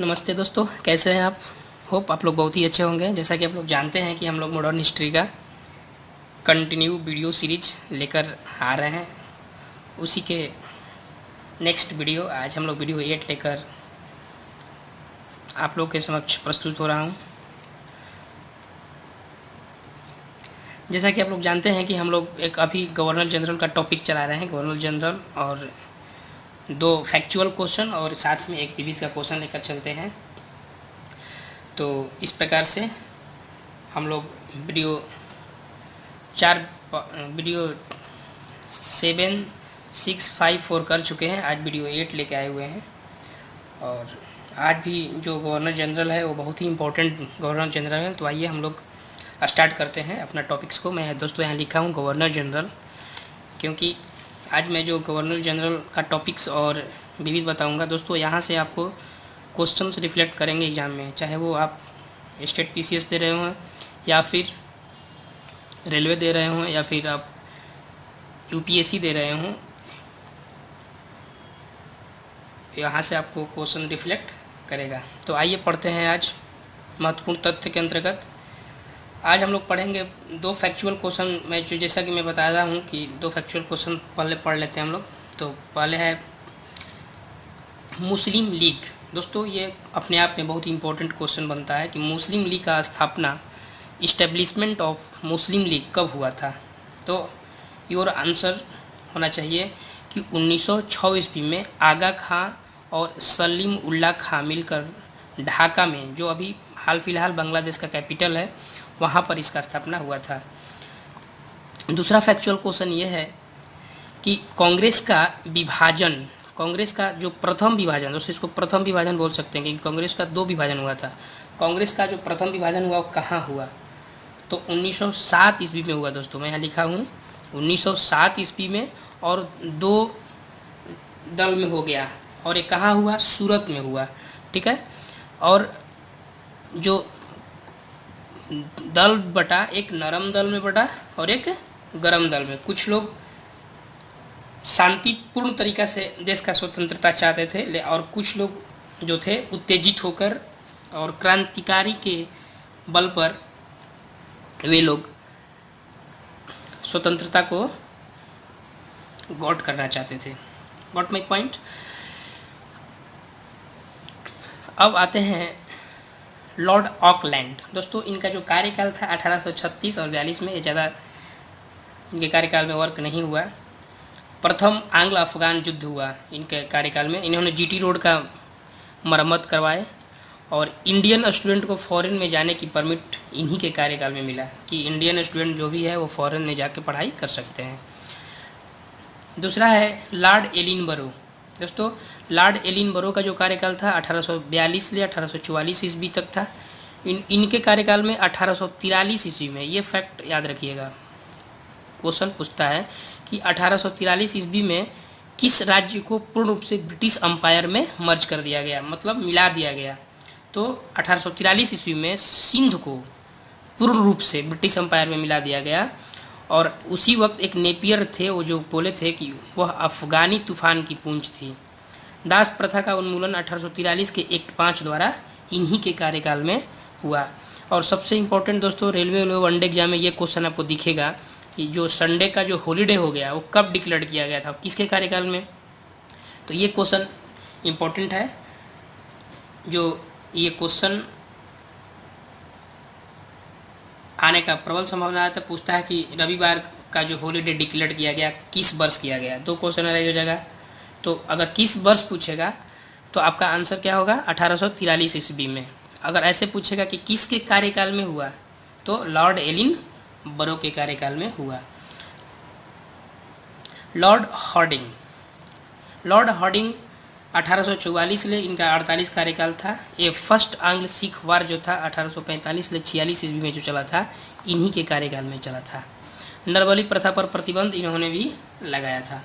नमस्ते दोस्तों, कैसे हैं आप। होप आप लोग बहुत ही अच्छे होंगे। जैसा कि आप लोग जानते हैं कि हम लोग मॉडर्न हिस्ट्री का कंटिन्यू वीडियो सीरीज लेकर आ रहे हैं। उसी के नेक्स्ट वीडियो आज हम लोग वीडियो 8 लेकर आप लोग के समक्ष प्रस्तुत हो रहा हूं। जैसा कि आप लोग जानते हैं कि हम लोग एक अभी गवर्नर जनरल का टॉपिक चला रहे हैं। गवर्नर जनरल और 2 फैक्चुअल क्वेश्चन और साथ में एक विविध का क्वेश्चन लेकर चलते हैं। तो इस प्रकार से हम लोग वीडियो 7, 6, 5, 4 कर चुके हैं। आज वीडियो 8 लेके आए हुए हैं। और आज भी जो गवर्नर जनरल है वो बहुत ही इम्पोर्टेंट गवर्नर जनरल है। तो आइए हम लोग स्टार्ट करते हैं अपना टॉपिक्स को। मैं दोस्तों यहाँ लिखा हूँ गवर्नर जनरल, क्योंकि आज मैं जो गवर्नर जनरल का टॉपिक्स और विविध बताऊँगा दोस्तों, यहाँ से आपको क्वेश्चंस रिफ्लेक्ट करेंगे एग्ज़ाम में, चाहे वो आप स्टेट पीसीएस दे रहे हों या फिर रेलवे दे रहे हों या फिर आप यूपीएससी दे रहे हों। यहाँ से आपको क्वेश्चन रिफ्लेक्ट करेगा। तो आइए पढ़ते हैं आज महत्वपूर्ण तथ्य के अंतर्गत। आज हम लोग पढ़ेंगे 2 फैक्चुअल क्वेश्चन। मैं जो जैसा कि मैं बता रहा हूँ कि 2 फैक्चुअल क्वेश्चन पहले पढ़ लेते हैं हम लोग। तो पहले है मुस्लिम लीग। दोस्तों ये अपने आप में बहुत ही इंपॉर्टेंट क्वेश्चन बनता है कि मुस्लिम लीग का स्थापना, इस्टेब्लिशमेंट ऑफ मुस्लिम लीग कब हुआ था। तो योर आंसर होना चाहिए कि 1906 ईस्वी में आगा खां और सलीम उल्लाह खां मिलकर ढाका में, जो अभी हाल फिलहाल बांग्लादेश का कैपिटल है, वहाँ पर इसका स्थापना हुआ था। दूसरा फैक्चुअल क्वेश्चन ये है कि कांग्रेस का विभाजन, कांग्रेस का जो प्रथम विभाजन, दोस्तों इसको प्रथम विभाजन बोल सकते हैं क्योंकि कांग्रेस का 2 विभाजन हुआ था। कांग्रेस का जो प्रथम विभाजन हुआ वो कहाँ हुआ, तो 1907 ईस्वी में हुआ। दोस्तों मैं यहाँ लिखा हूँ 1907 ईस्वी में, और 2 दल में हो गया। और ये कहाँ हुआ, सूरत में हुआ। ठीक है। और जो दल बटा, एक नरम दल में बटा और एक गरम दल में। कुछ लोग शांतिपूर्ण तरीका से देश का स्वतंत्रता चाहते थे और कुछ लोग जो थे उत्तेजित होकर और क्रांतिकारी के बल पर वे लोग स्वतंत्रता को गॉट करना चाहते थे। Got my point. अब आते हैं लॉर्ड ऑकलैंड। दोस्तों इनका जो कार्यकाल था 1836 और 42 में, ये ज़्यादा इनके कार्यकाल में वर्क नहीं हुआ। प्रथम आंग्ल अफगान युद्ध हुआ इनके कार्यकाल में। इन्होंने जीटी रोड का मरम्मत करवाए और इंडियन स्टूडेंट को फॉरेन में जाने की परमिट इन्हीं के कार्यकाल में मिला कि इंडियन स्टूडेंट जो भी है वो फॉरेन में जाके पढ़ाई कर सकते हैं। दूसरा है लॉर्ड एलिनबरो। दोस्तों लॉर्ड एलिनबरो का जो कार्यकाल था 1842 से 1844 ईस्वी तक था। इनके कार्यकाल में 1843 ईस्वी में, ये फैक्ट याद रखिएगा, क्वेश्चन पूछता है कि 1843 ईस्वी में किस राज्य को पूर्ण रूप से ब्रिटिश अम्पायर में मर्ज कर दिया गया, मतलब मिला दिया गया। तो 1843 ईस्वी में सिंध को पूर्ण रूप से ब्रिटिश अम्पायर में मिला दिया गया। और उसी वक्त एक नेपियर थे, वो जो बोले थे कि वह अफगानी तूफान की पूंछ थी। दास प्रथा का उन्मूलन 1843 के एक्ट 5 द्वारा इन्हीं के कार्यकाल में हुआ। और सबसे इम्पोर्टेंट दोस्तों, रेलवे वनडे एग्जाम में ये क्वेश्चन आपको दिखेगा कि जो संडे का जो हॉलीडे हो गया वो कब डिक्लेयर किया गया था, किसके कार्यकाल में। तो ये क्वेश्चन इम्पोर्टेंट है। जो ये क्वेश्चन आने का प्रबल संभावना है। तो पूछता है कि रविवार का जो हॉलीडे डिक्लेयर किया गया किस वर्ष किया गया। 2 क्वेश्चन अराइज हो जाएगा। तो अगर किस वर्ष पूछेगा तो आपका आंसर क्या होगा, 1843 ईस्वी में। अगर ऐसे पूछेगा कि किसके कार्यकाल में हुआ, तो लॉर्ड एलिनबरो के कार्यकाल में हुआ। Lord Hardinge. लॉर्ड हार्डिंग 1844 ले इनका 48 कार्यकाल था। ये फर्स्ट आंग्ल सिख वार जो था 1845 से 46 ईस्वी में जो चला था, इन्हीं के कार्यकाल में चला था। नरबली प्रथा पर प्रतिबंध इन्होंने भी लगाया था।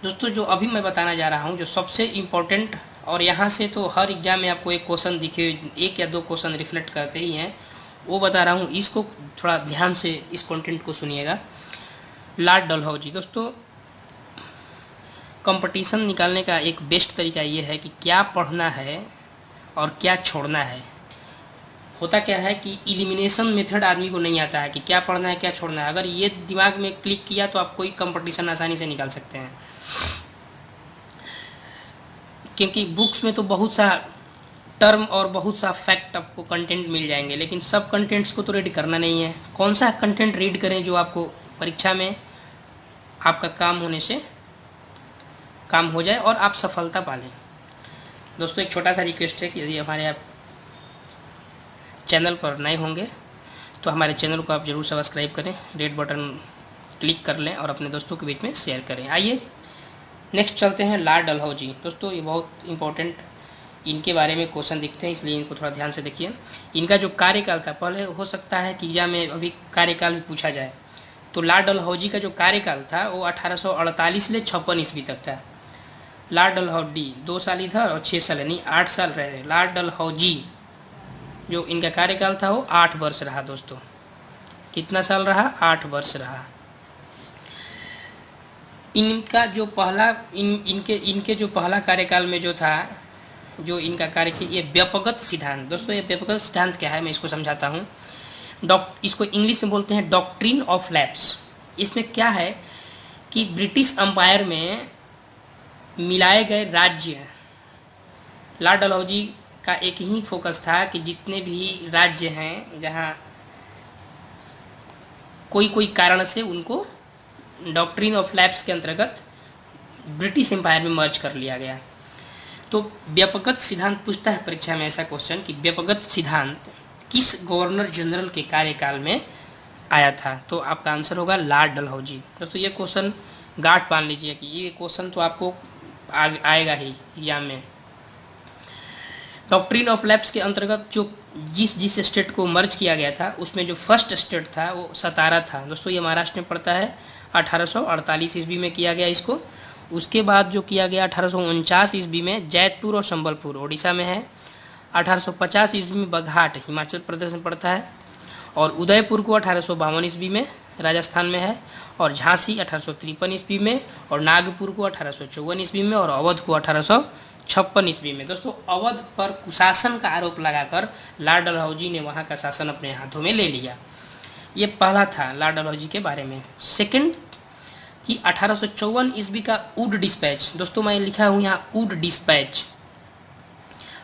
दोस्तों जो अभी मैं बताना जा रहा हूँ, जो सबसे इम्पोर्टेंट, और यहाँ से तो हर एग्जाम में आपको एक क्वेश्चन दिखे, 1 या 2 क्वेश्चन रिफ्लेक्ट करते ही हैं, वो बता रहा हूँ। इसको थोड़ा ध्यान से इस कंटेंट को सुनिएगा। लॉर्ड डलहौजी। दोस्तों कंपटीशन निकालने का एक बेस्ट तरीका ये है कि क्या पढ़ना है और क्या छोड़ना है। होता क्या है कि इलिमिनेशन मेथड आदमी को नहीं आता है कि क्या पढ़ना है क्या छोड़ना है। अगर ये दिमाग में क्लिक किया तो आप कोई कंपटीशन आसानी से निकाल सकते हैं, क्योंकि बुक्स में तो बहुत सा टर्म और बहुत सा फैक्ट आपको कंटेंट मिल जाएंगे, लेकिन सब कंटेंट्स को तो रीड करना नहीं है। कौन सा कंटेंट रीड करें जो आपको परीक्षा में आपका काम होने से काम हो जाए और आप सफलता पा लें। दोस्तों एक छोटा सा रिक्वेस्ट है कि यदि हमारे आप चैनल पर नए होंगे तो हमारे चैनल को आप ज़रूर सब्सक्राइब करें, रेड बटन क्लिक कर लें और अपने दोस्तों के बीच में शेयर करें। आइए नेक्स्ट चलते हैं लॉर्ड डलहौजी। दोस्तों ये बहुत इंपॉर्टेंट, इनके बारे में क्वेश्चन दिखते हैं, इसलिए इनको थोड़ा ध्यान से देखिए। इनका जो कार्यकाल था, पहले हो सकता है कि एग्जाम में अभी कार्यकाल भी पूछा जाए, तो लॉर्ड डलहौजी का जो कार्यकाल था वो 1848 से 56 ईस्वी तक था। लॉर्ड डलहौजी 2 साल इधर और 6 साल यानी 8 साल रहे। लॉर्ड डलहौजी जो इनका कार्यकाल था वो 8 वर्ष रहा। दोस्तों कितना साल रहा? 8 वर्ष रहा। इनका जो पहला इनके जो पहला कार्यकाल में जो था, जो इनका कार्य किया, ये व्यापकगत सिद्धांत। दोस्तों ये व्यापकगत सिद्धांत क्या है मैं इसको समझाता हूँ। इसको इंग्लिश में बोलते हैं डॉक्ट्रिन ऑफ लैप्स। इसमें क्या है कि ब्रिटिश अंपायर में मिलाए गए राज्य, लॉर्ड डलहौजी का एक ही फोकस था कि जितने भी राज्य हैं जहाँ कोई कारण से उनको डॉक्ट्रिन ऑफ लैप्स के अंतर्गत ब्रिटिश एम्पायर में मर्ज कर लिया गया। तो व्यापकगत सिद्धांत पूछता है परीक्षा में ऐसा क्वेश्चन कि व्यापकगत सिद्धांत किस गवर्नर जनरल के कार्यकाल में आया था, तो आपका आंसर होगा लॉर्ड डलहौजी। दोस्तों ये क्वेश्चन गांठ बांध लीजिए कि ये क्वेश्चन तो आपको आएगा ही एग्जाम में। डॉक्ट्रिन ऑफ लैप्स के अंतर्गत जो जिस स्टेट को मर्ज किया गया था उसमें जो फर्स्ट स्टेट था वो सतारा था। दोस्तों ये महाराष्ट्र में पड़ता है। 1848 ईस्वी में किया गया इसको। उसके बाद जो किया गया 1849 ईस्वी में जैतपुर और संबलपुर ओडिशा में है। 1850 ईस्वी में बघाट हिमाचल प्रदेश में पड़ता है, और उदयपुर को 1852 ईस्वी में राजस्थान में है, और झांसी 1853 ईस्वी में, और नागपुर को 1854 ईस्वी में, और अवध को 1856 ईस्वी में। दोस्तों अवध पर कुशासन का आरोप लगाकर लॉर्ड डलहौजी ने वहाँ का शासन अपने हाथों में ले लिया। ये पहला था लॉर्ड डलहौजी के बारे में। सेकंड कि 1854 ईस्वी का वुड डिस्पैच। दोस्तों मैं लिखा हूँ यहाँ वुड डिस्पैच।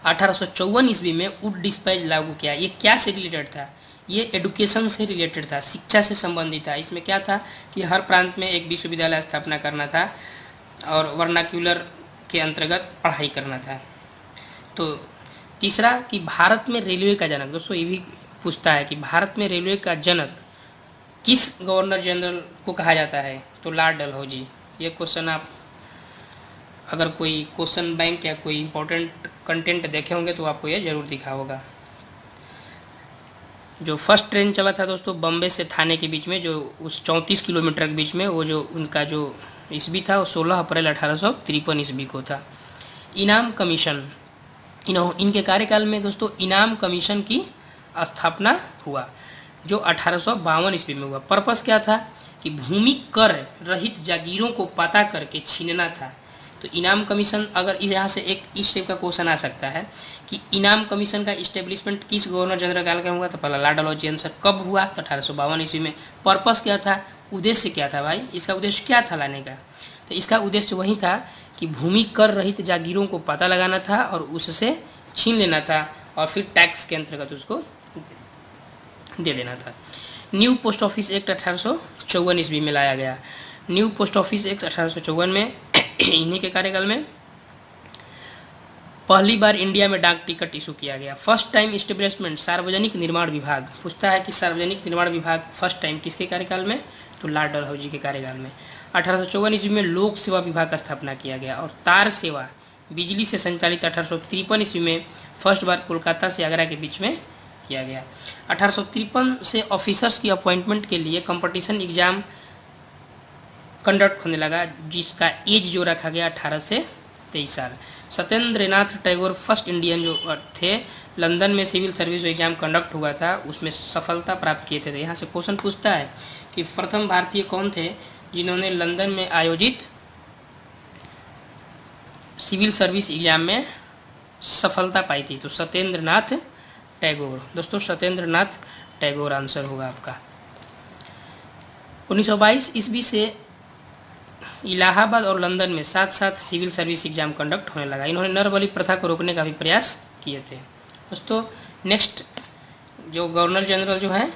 1854 ईस्वी में वुड डिस्पैच लागू किया। ये क्या से रिलेटेड था? ये एडुकेशन से रिलेटेड था, शिक्षा से संबंधित था। इसमें क्या था कि हर प्रांत में एक विश्वविद्यालय स्थापना करना था और वर्नाक्यूलर के अंतर्गत पढ़ाई करना था। तो तीसरा कि भारत में रेलवे का जनक। दोस्तों ये भी पूछता है कि भारत में रेलवे का जनक किस गवर्नर जनरल को कहा जाता है, तो लॉर्ड डलहौजी। ये क्वेश्चन आप अगर कोई क्वेश्चन बैंक या कोई इंपॉर्टेंट कंटेंट देखे होंगे तो आपको ये जरूर दिखा होगा। जो फर्स्ट ट्रेन चला था दोस्तों बम्बे से थाने के बीच में, जो उस 34 किलोमीटर के बीच में, वो जो उनका जो ईस्वी था वो 16 अप्रैल 1853 ईस्वी को था। इनाम कमीशन, इनके कार्यकाल में दोस्तों इनाम कमीशन की स्थापना हुआ जो 1852 ईस्वी में हुआ। पर्पस क्या था कि भूमि कर रहित जागीरों को पता करके छीनना था। तो इनाम कमीशन, अगर यहाँ से एक इस टाइप का क्वेश्चन आ सकता है कि इनाम कमीशन का इस्टेब्लिशमेंट किस गवर्नर जनरल काल का हुआ, तो पहला लॉर्ड डलहौजी। आंसर कब हुआ, तो 1852 ईस्वी में। पर्पस क्या था, उद्देश्य क्या था भाई, इसका उद्देश्य क्या था लाने का, तो इसका उद्देश्य वही था कि भूमि कर रहित जागीरों को पता लगाना था और उससे छीन लेना था और फिर टैक्स के अंतर्गत उसको दे देना था। न्यू पोस्ट ऑफिस एक्ट 1854 ईस्वी में लाया गया। न्यू पोस्ट ऑफिस एक्ट 1854 में इन्हीं के कार्यकाल में पहली बार इंडिया में डाक टिकट इशू किया गया। फर्स्ट टाइम इस्टेब्लिशमेंट सार्वजनिक निर्माण विभाग। पूछता है कि सार्वजनिक निर्माण विभाग फर्स्ट टाइम किसके कार्यकाल में, तो लॉर्ड डलहौजी के कार्यकाल में। 1854 ईस्वी में लोक सेवा विभाग का स्थापना किया गया। और तार सेवा बिजली से संचालित 1853 ईस्वी में फर्स्ट बार कोलकाता से आगरा के बीच में किया गया। 1853 से ऑफिसर्स की अपॉइंटमेंट के लिए कंपटीशन एग्जाम कंडक्ट होने लगा, जिसका एज जो रखा गया 18 से 23 साल। सत्येंद्र नाथ टैगोर फर्स्ट इंडियन जो थे, लंदन में सिविल सर्विस एग्जाम कंडक्ट हुआ था, उसमें सफलता प्राप्त किए थे। यहाँ से क्वेश्चन पूछता है कि प्रथम भारतीय कौन थे जिन्होंने लंदन में आयोजित सिविल सर्विस एग्जाम में सफलता पाई थी? तो सत्येंद्र नाथ टैगोर। दोस्तों सत्येंद्र नाथ टैगोर आंसर होगा आपका। 1922 ईस्वी से इलाहाबाद और लंदन में साथ साथ सिविल सर्विस एग्जाम कंडक्ट होने लगा। इन्होंने नरबलि प्रथा को रोकने का भी प्रयास किए थे। दोस्तों नेक्स्ट जो गवर्नर जनरल जो है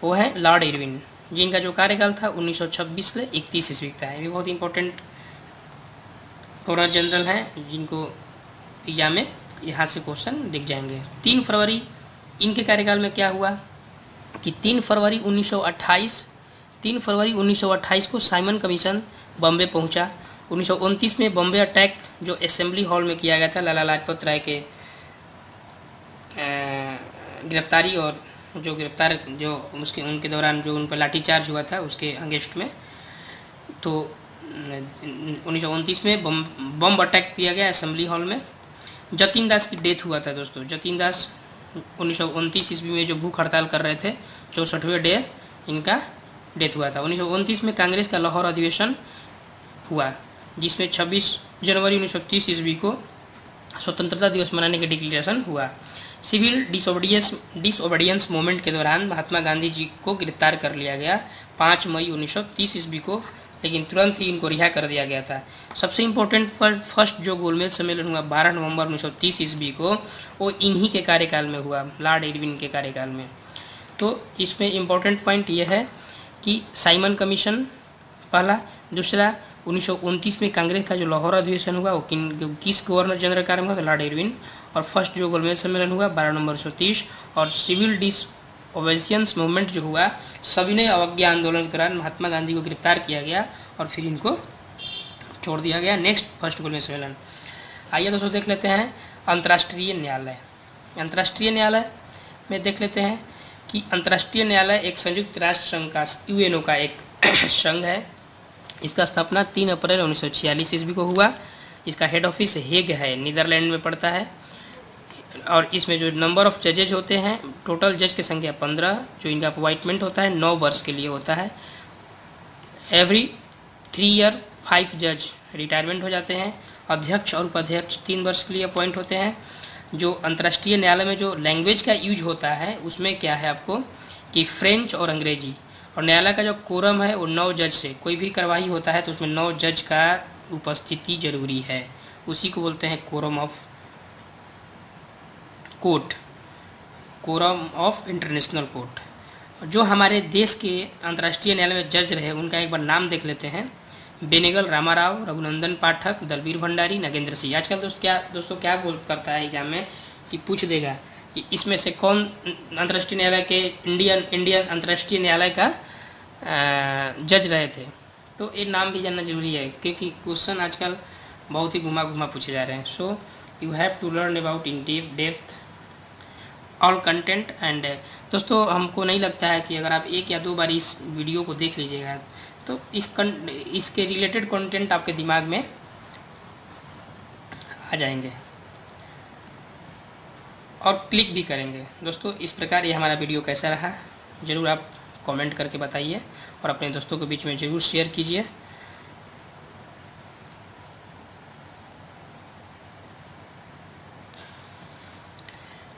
वो है लॉर्ड इरविन, जिनका जो कार्यकाल था 1926 से 31 ईस्वी का है। ये भी बहुत इंपॉर्टेंट गवर्नर जनरल हैं जिनको एग्जाम में यहाँ से क्वेश्चन दिख जाएंगे। 3 फरवरी इनके कार्यकाल में क्या हुआ कि 3 फरवरी 1928 को साइमन कमीशन बॉम्बे पहुंचा। 1929 में बॉम्बे अटैक जो असेंबली हॉल में किया गया था लाला लाजपत राय के गिरफ्तारी और जो उनके दौरान जो उन पर लाठीचार्ज हुआ था उसके अगेंस्ट में, तो 1929 में बम अटैक किया गया असेंबली हॉल में। जतीन दास की डेथ हुआ था दोस्तों। जतीन दास 1929 ईस्वी में जो भूख हड़ताल कर रहे थे 64वें डे इनका डेथ हुआ था। 1929 में कांग्रेस का लाहौर अधिवेशन हुआ जिसमें 26 जनवरी 1930 ईस्वी को स्वतंत्रता दिवस मनाने के डिक्लेरेशन हुआ। सिविल डिसओबीडियंस मूवमेंट के दौरान महात्मा गांधी जी को गिरफ्तार कर लिया गया 5 मई 1930 ईस्वी को, लेकिन तुरंत ही इनको रिहा कर दिया गया था। सबसे इम्पोर्टेंट फर्स्ट जो गोलमेज सम्मेलन हुआ 12 नवंबर 1930 ईस्वी को, वो इन्हीं के कार्यकाल में हुआ, लॉर्ड इरविन के कार्यकाल में। तो इसमें इम्पोर्टेंट पॉइंट ये है कि साइमन कमीशन पहला, दूसरा 1929 में कांग्रेस का जो लाहौर अधिवेशन हुआ वो किस गवर्नर जनरल कार्य में हुआ, तो लॉर्ड इरविन। और फर्स्ट जो गोलमेज सम्मेलन हुआ 12 नवंबर 1930, और सिविल डिसओबीडियंस मूवमेंट जो हुआ सविनय अवज्ञा आंदोलन के दौरान महात्मा गांधी को गिरफ्तार किया गया और फिर इनको छोड़ दिया गया। नेक्स्ट फर्स्ट गोलमेज सम्मेलन। आइए दोस्तों देख लेते हैं अंतर्राष्ट्रीय न्यायालय। अंतर्राष्ट्रीय न्यायालय में देख लेते हैं कि अंतर्राष्ट्रीय न्यायालय एक संयुक्त राष्ट्र संघ का यूएनओ का एक संघ है। इसका स्थापना 3 अप्रैल 1946 ईस्वी को हुआ। इसका हेड ऑफिस हेग है, नीदरलैंड में पड़ता है। और इसमें जो नंबर ऑफ जजेज होते हैं, टोटल जज की संख्या 15, जो इनका अपॉइंटमेंट होता है 9 वर्ष के लिए होता है। एवरी 3 ईयर 5 जज रिटायरमेंट हो जाते हैं। अध्यक्ष और उपाध्यक्ष 3 वर्ष के लिए अपॉइंट होते हैं। जो अंतर्राष्ट्रीय न्यायालय में जो लैंग्वेज का यूज होता है उसमें क्या है आपको कि फ्रेंच और अंग्रेजी। और न्यायालय का जो कोरम है वो 9 जज से, कोई भी कार्रवाई होता है तो उसमें 9 जज का उपस्थिति जरूरी है, उसी को बोलते हैं quorum of court, quorum of international court. जो हमारे देश के अंतर्राष्ट्रीय न्यायालय में जज रहे उनका एक बार नाम देख लेते हैं। बेनेगल रामाराव, रघुनंदन पाठक, दलबीर भंडारी, नागेंद्र सिंह। आजकल दोस्तों क्या बोल करता है एग्जाम में कि पूछ देगा कि इसमें से कौन अंतर्राष्ट्रीय न्यायालय के इंडियन अंतर्राष्ट्रीय न्यायालय का जज रहे थे, तो ये नाम भी जानना जरूरी है क्योंकि क्वेश्चन आजकल बहुत ही घुमा पूछे जा रहे हैं। So you have to learn about in depth all content. And दोस्तों हमको नहीं लगता है कि अगर आप 1 या 2 बार इस वीडियो को देख लीजिएगा तो इसके रिलेटेड कंटेंट आपके दिमाग में आ जाएंगे और क्लिक भी करेंगे। दोस्तों इस प्रकार ये हमारा वीडियो कैसा रहा ज़रूर आप कमेंट करके बताइए और अपने दोस्तों के बीच में ज़रूर शेयर कीजिए।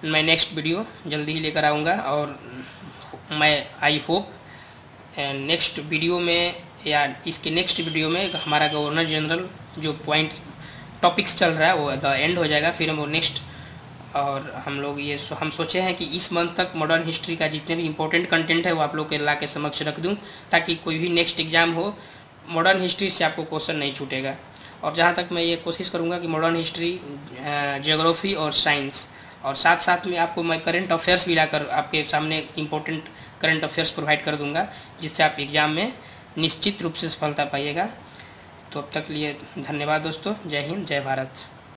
मैं नेक्स्ट वीडियो जल्दी ही लेकर आऊँगा और मैं आई होप नेक्स्ट वीडियो में या इसके नेक्स्ट वीडियो में हमारा गवर्नर जनरल जो पॉइंट टॉपिक्स चल रहा है वो द एंड हो जाएगा। फिर हम वो नेक्स्ट और हम लोग हम सोचे हैं कि इस मंथ तक मॉडर्न हिस्ट्री का जितने भी इम्पोर्टेंट कंटेंट है वो आप लोग के ला के समक्ष रख दूं ताकि कोई भी नेक्स्ट एग्जाम हो मॉडर्न हिस्ट्री से आपको क्वेश्चन नहीं छूटेगा। और जहाँ तक मैं ये कोशिश करूँगा कि मॉडर्न हिस्ट्री, ज्योग्राफी और साइंस और साथ साथ में आपको मैं करंट अफेयर्स भी लाकर आपके सामने इम्पोर्टेंट करंट अफेयर्स प्रोवाइड कर दूंगा जिससे आप एग्ज़ाम में निश्चित रूप से सफलता पाइएगा। तो अब तक लिए धन्यवाद दोस्तों। जय हिंद, जय भारत।